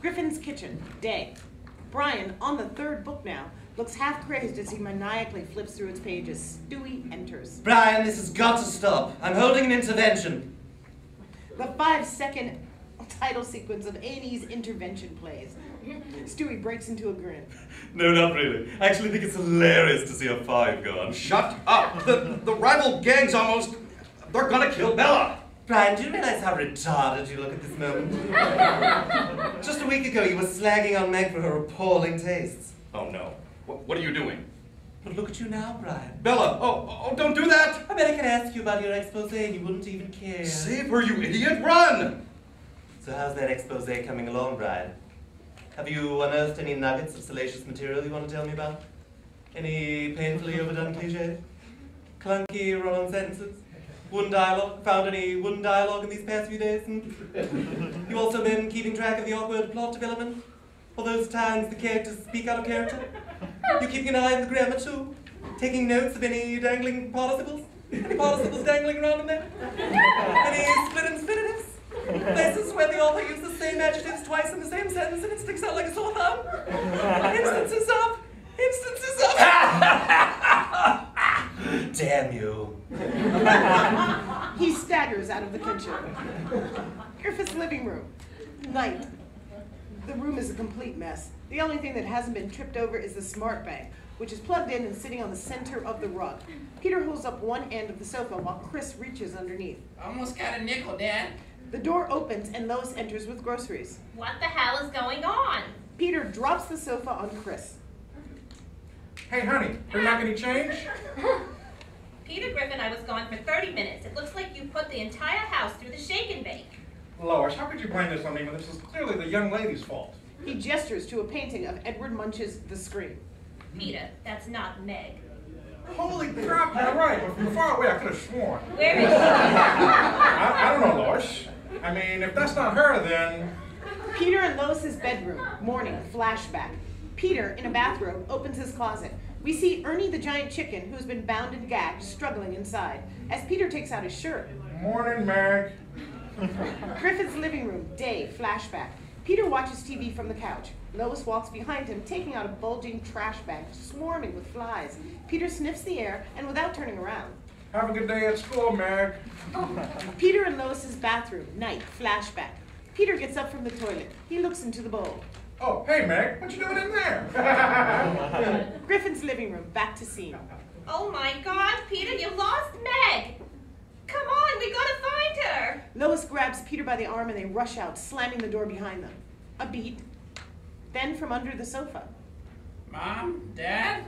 Griffin's kitchen, day. Bryan, on the third book now, looks half crazed as he maniacally flips through its pages. Stewie enters. Bryan, this has got to stop. I'm holding an intervention. The 5-second title sequence of A&E's intervention plays. Stewie breaks into a grin. No, not really. I actually think it's hilarious to see a 5 go on. Shut up! The rival gang's almost... They're gonna kill Bella! Bryan, do you realize how retarded you look at this moment? Just a week ago, you were slagging on Meg for her appalling tastes. Oh no. What are you doing? But look at you now, Bryan. Bella! Oh, don't do that! I bet I could ask you about your expose and you wouldn't even care. Save her, you idiot! Run! So how's that expose coming along, Bryan? Have you unearthed any nuggets of salacious material you want to tell me about? Any painfully overdone cliches? Clunky run-on sentences? Wooden dialogue? Found any wooden dialogue in these past few days? You also been keeping track of the awkward plot development? All those times the characters speak out of character? You keeping an eye on the grammar too? Taking notes of any dangling participles? Any participles dangling around in there? Any split infinitives? Places where the author used the same adjectives twice in the same sentence and it sticks out like a sore thumb? Instances of... Damn you. He staggers out of the kitchen. Griffith's living room, night. The room is a complete mess. The only thing that hasn't been tripped over is the SmartBank, which is plugged in and sitting on the center of the rug. Peter holds up one end of the sofa while Chris reaches underneath. Almost got a nickel, Dad. The door opens and Lois enters with groceries. What the hell is going on? Peter drops the sofa on Chris. Hey, honey, bring back any change? Peter Griffin, I was gone for 30 minutes. It looks like you put the entire house through the shake and bake. Lois, how could you blame this on me when this is clearly the young lady's fault? He gestures to a painting of Edward Munch's The Scream. Peter, that's not Meg. Holy crap, you're right, but from far away I could have sworn. Where is she? I don't know, Lois. I mean, if that's not her, then... Peter in Lois's bedroom, morning, flashback. Peter, in a bathrobe, opens his closet. We see Ernie the giant chicken, who's been bound and gagged, struggling inside, as Peter takes out his shirt. Morning, Meg. Griffith's living room, day, flashback. Peter watches TV from the couch. Lois walks behind him, taking out a bulging trash bag, swarming with flies. Peter sniffs the air, and without turning around. Have a good day at school, Meg. Peter in Lois's bathroom, night, flashback. Peter gets up from the toilet. He looks into the bowl. Oh, hey, Meg, what you doing in there? Griffin's living room, back to scene. Oh my God, Peter, you lost Meg! Come on, we gotta find her! Lois grabs Peter by the arm and they rush out, slamming the door behind them. A beat. Then from under the sofa. Mom? Dad?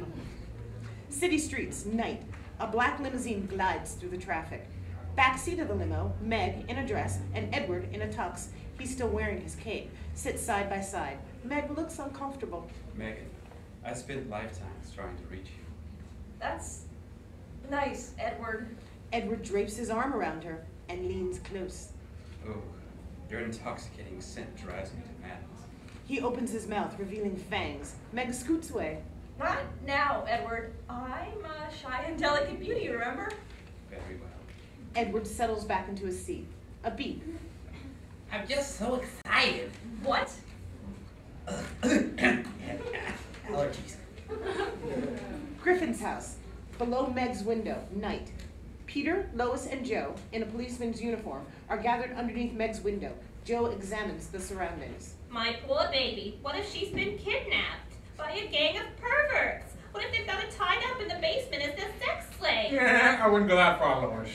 City streets, night. A black limousine glides through the traffic. Backseat of the limo, Meg in a dress and Edward in a tux. He's still wearing his cape. Sit side by side. Meg looks uncomfortable. Megan, I spent lifetimes trying to reach you. That's nice, Edward. Edward drapes his arm around her and leans close. Oh, your intoxicating scent drives me to madness. He opens his mouth, revealing fangs. Meg scoots away. Not now, Edward. I'm a shy and delicate beauty, remember? Very well. Edward settles back into his seat. A beat. I'm just so excited. What? Allergies. Griffin's house. Below Meg's window, night. Peter, Lois, and Joe, in a policeman's uniform, are gathered underneath Meg's window. Joe examines the surroundings. My poor baby. What if she's been kidnapped by a gang of perverts? What if they've got her tied up in the basement as their sex slave? Yeah, I wouldn't go that far, Lois.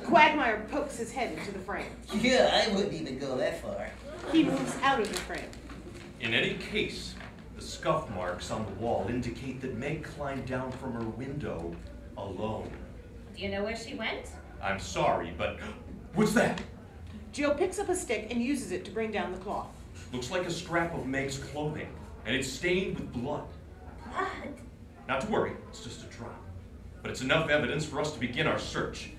Quagmire pokes his head into the frame. Yeah, I wouldn't even go that far. He moves out of the frame. In any case, the scuff marks on the wall indicate that Meg climbed down from her window alone. Do you know where she went? I'm sorry, but what's that? Joe picks up a stick and uses it to bring down the cloth. Looks like a scrap of Meg's clothing, and it's stained with blood. Blood? Not to worry, it's just a drop. But it's enough evidence for us to begin our search.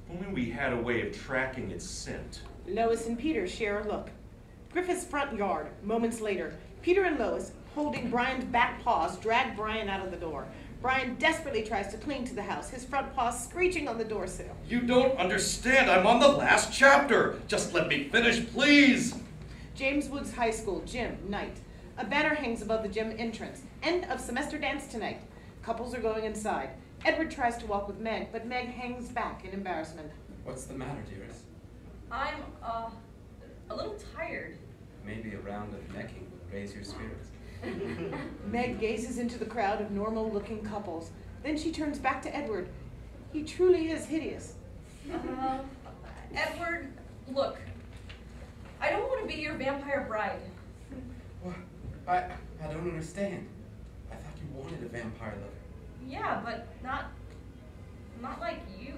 If only we had a way of tracking its scent. Lois and Peter share a look. Griffith's front yard, moments later. Peter and Lois, holding Bryan's back paws, drag Bryan out of the door. Bryan desperately tries to cling to the house, his front paws screeching on the doorsill. You don't understand. I'm on the last chapter. Just let me finish, please. James Woods High School, gym, night. A banner hangs above the gym entrance. End of semester dance tonight. Couples are going inside. Edward tries to walk with Meg, but Meg hangs back in embarrassment. What's the matter, dearest? I'm, a little tired. Maybe a round of necking will raise your spirits. Meg gazes into the crowd of normal-looking couples. Then she turns back to Edward. He truly is hideous. Edward, look. I don't want to be your vampire bride. What? I don't understand. I thought you wanted a vampire lover. Yeah, but not like you.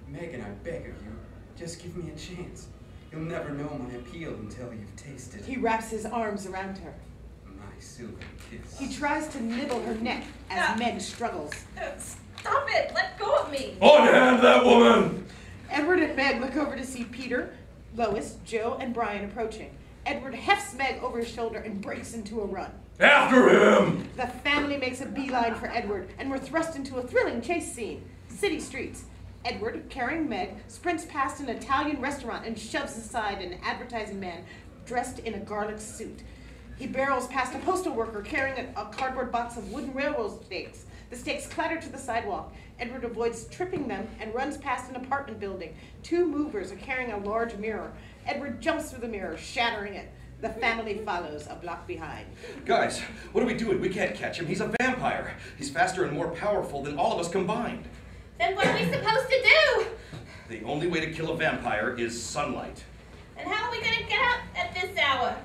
Megan, I beg of you, just give me a chance. You'll never know my appeal until you've tasted He wraps his arms around her. my silver kiss. He tries to nibble her neck as Meg struggles. Stop it! Let go of me! Unhand that woman! Edward and Meg look over to see Peter, Lois, Joe, and Bryan approaching. Edward hefts Meg over his shoulder and breaks into a run. After him! The family makes a beeline for Edward, and we're thrust into a thrilling chase scene. City streets. Edward, carrying Meg, sprints past an Italian restaurant and shoves aside an advertising man dressed in a garlic suit. He barrels past a postal worker carrying a cardboard box of wooden railroad stakes. The stakes clatter to the sidewalk. Edward avoids tripping them and runs past an apartment building. Two movers are carrying a large mirror. Edward jumps through the mirror, shattering it. The family follows a block behind. Guys, what are we doing? We can't catch him. He's a vampire. He's faster and more powerful than all of us combined. Then what are we supposed to do? The only way to kill a vampire is sunlight. And how are we going to get out at this hour?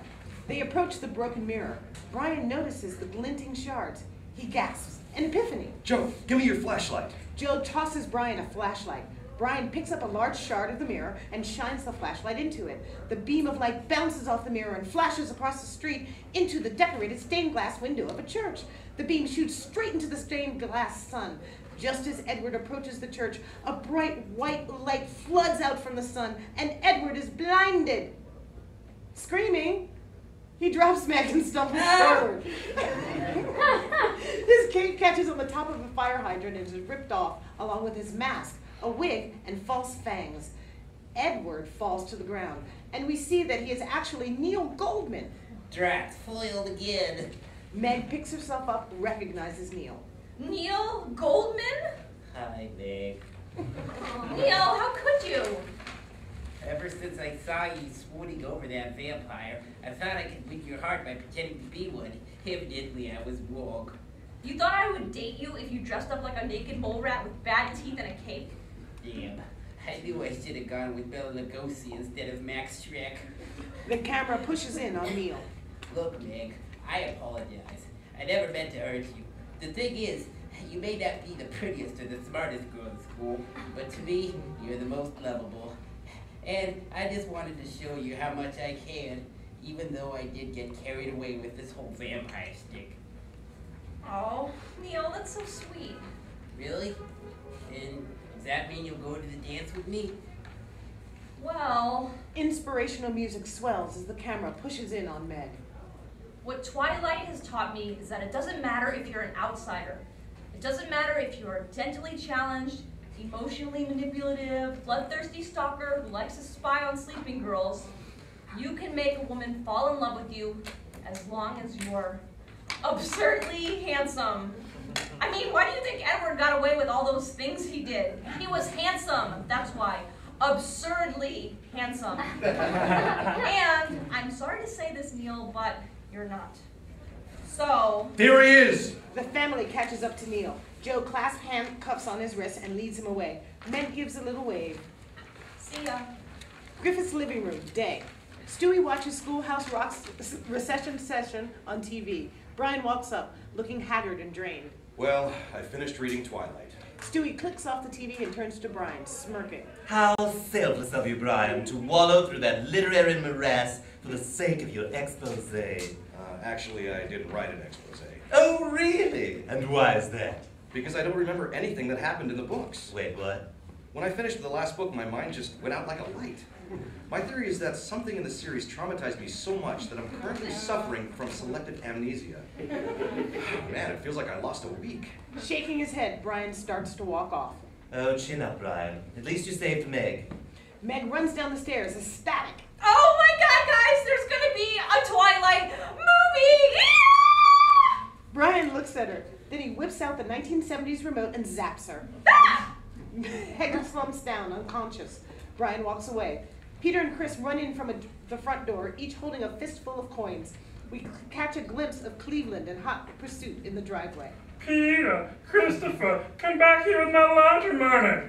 They approach the broken mirror. Bryan notices the glinting shards. He gasps. An epiphany. Joe, give me your flashlight. Joe tosses Bryan a flashlight. Bryan picks up a large shard of the mirror and shines the flashlight into it. The beam of light bounces off the mirror and flashes across the street into the decorated stained glass window of a church. The beam shoots straight into the stained glass sun. Just as Edward approaches the church, a bright white light floods out from the sun, and Edward is blinded. Screaming, he drops Meg and stumbles forward. His cape catches on the top of a fire hydrant and is ripped off, along with his mask, a wig, and false fangs. Edward falls to the ground, and we see that he is actually Neil Goldman. Drat, foiled again. Meg picks herself up, recognizes Neil. Neil Goldman? Hi, Meg. Neil, how could you? Ever since I saw you swooning over that vampire, I thought I could win your heart by pretending to be one. Evidently, I was wrong. You thought I would date you if you dressed up like a naked mole rat with bad teeth and a cape? Damn. I knew I should have gone with Bela Lugosi instead of Max Schreck. The camera pushes in on Neil. Look, Meg, I apologize. I never meant to hurt you. The thing is, you may not be the prettiest or the smartest girl in school, but to me, you're the most lovable. And I just wanted to show you how much I can, even though I did get carried away with this whole vampire stick. Oh, Neil, that's so sweet. Really? And does that mean you'll go to the dance with me? Well, Inspirational music swells as the camera pushes in on Meg. what Twilight has taught me is that it doesn't matter if you're an outsider. It doesn't matter if you're a mentally challenged, emotionally manipulative, bloodthirsty stalker who likes to spy on sleeping girls. You can make a woman fall in love with you as long as you're absurdly handsome. I mean, why do you think Edward got away with all those things he did? He was handsome, that's why. Absurdly handsome. And I'm sorry to say this, Neil, but you're not. So, There he is! The family catches up to Neil. Joe clasps handcuffs on his wrist and leads him away. Meg gives a little wave. see ya. Griffith's living room, day. Stewie watches Schoolhouse Rock's recession session on TV. Bryan walks up, looking haggard and drained. Well, I finished reading Twilight. Stewie clicks off the TV and turns to Bryan, smirking. How selfless of you, Bryan, to wallow through that literary morass for the sake of your expose. Actually, I didn't write an expose. Oh, really? And why is that? Because I don't remember anything that happened in the books. Wait, what? When I finished the last book, my mind just went out like a light. My theory is that something in the series traumatized me so much that I'm currently suffering from selective amnesia. Man, it feels like I lost a week. Shaking his head, Bryan starts to walk off. Oh, chin up, Bryan. At least you saved Meg. Meg runs down the stairs, ecstatic. Oh my god, guys, there's gonna be a out the 1970s remote and zaps her. Hector slumps down, unconscious. Bryan walks away. Peter and Chris run in from the front door, each holding a fistful of coins. We catch a glimpse of Cleveland in hot pursuit in the driveway. Peter, Christopher, come back here with my laundry money.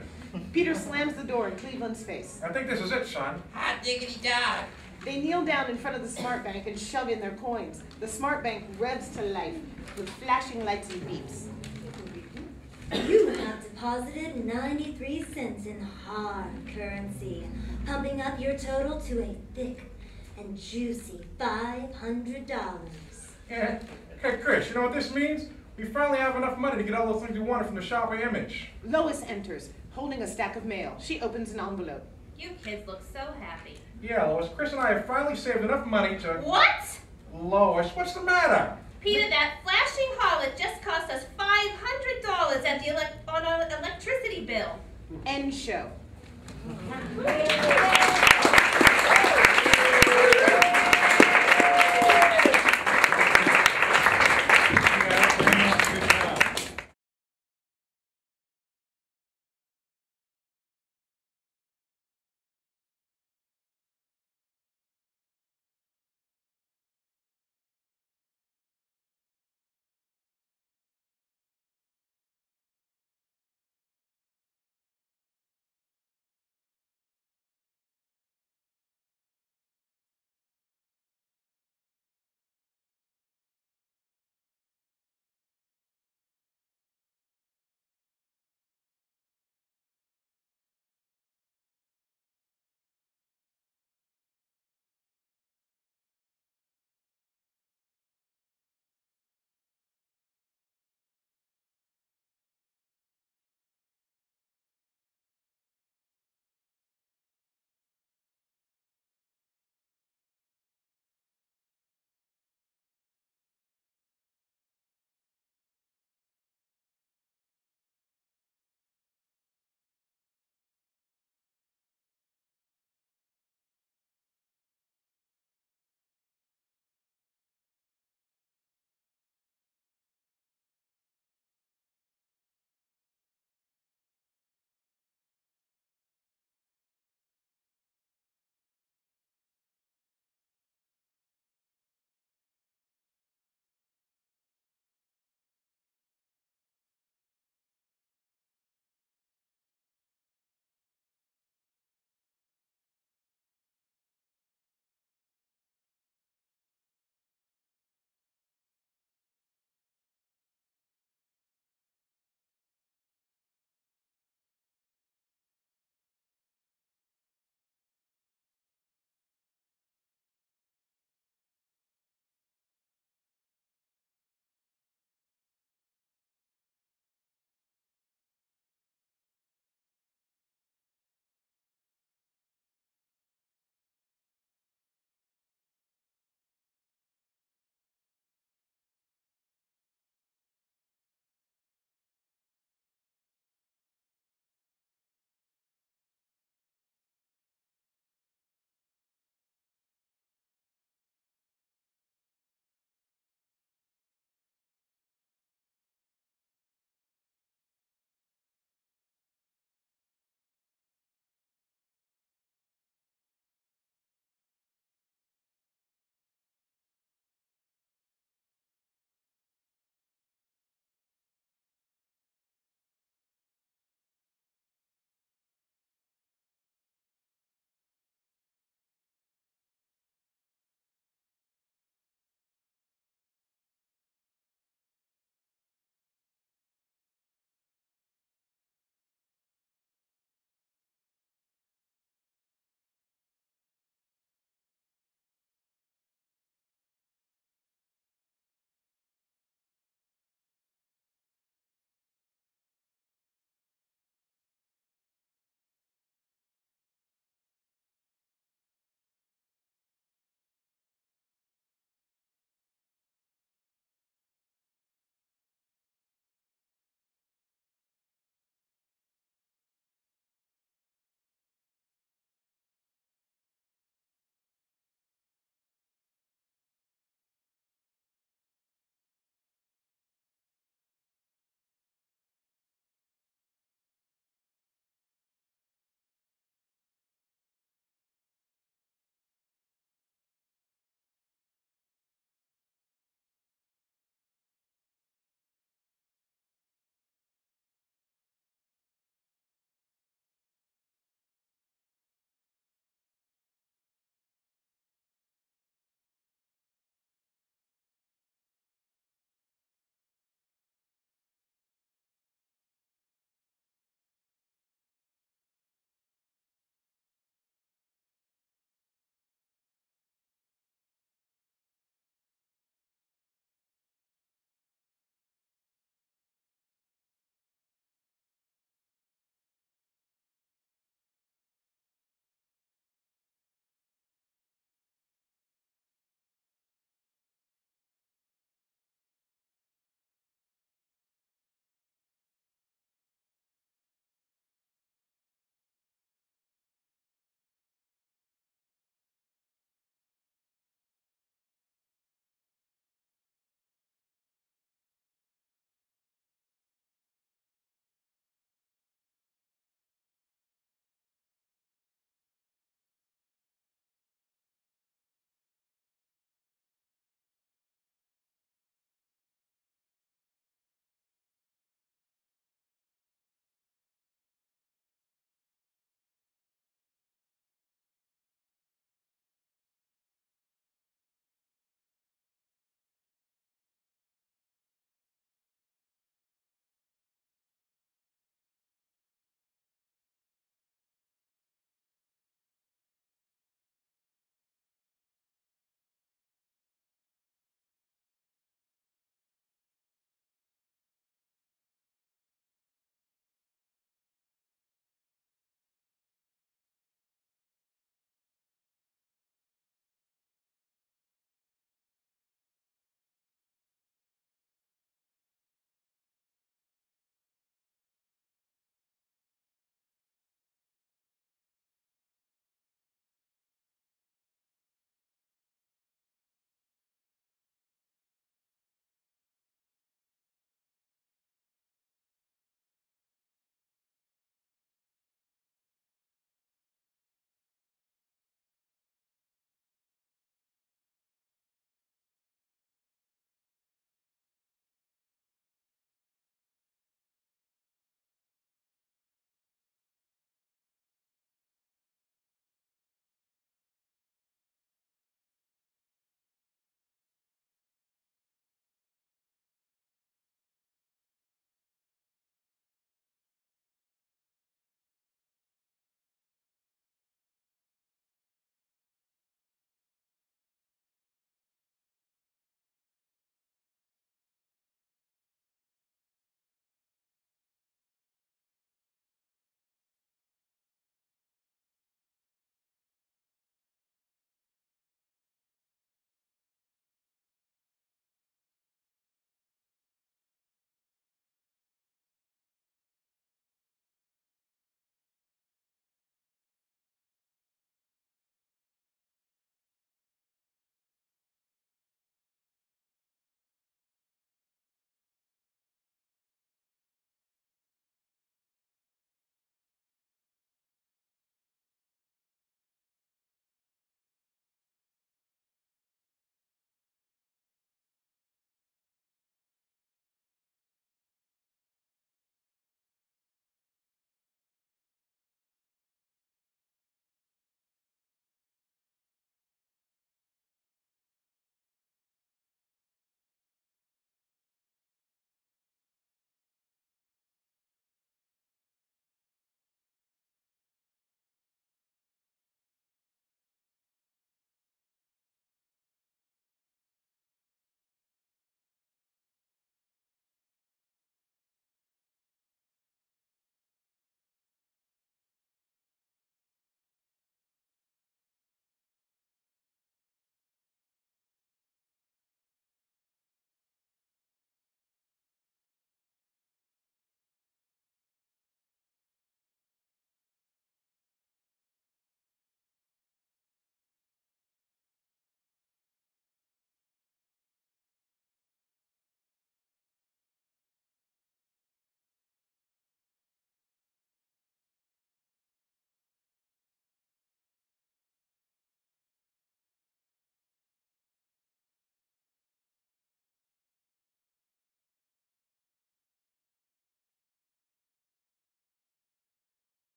Peter slams the door in Cleveland's face. I think this is it, son. Hot diggity dog. They kneel down in front of the SmartBank and shove in their coins. The SmartBank revs to life with flashing lights and beeps. You have deposited 93 cents in hard currency, pumping up your total to a thick and juicy $500. Yeah. Hey, Chris, you know what this means? We finally have enough money to get all those things we wanted from the shopper image. Lois enters, holding a stack of mail. She opens an envelope. You kids look so happy. Yeah, Lois, Chris and I have finally saved enough money to... What? Lois, what's the matter? Peter, that flashing harlot just cost us $500 on an electricity bill. End show.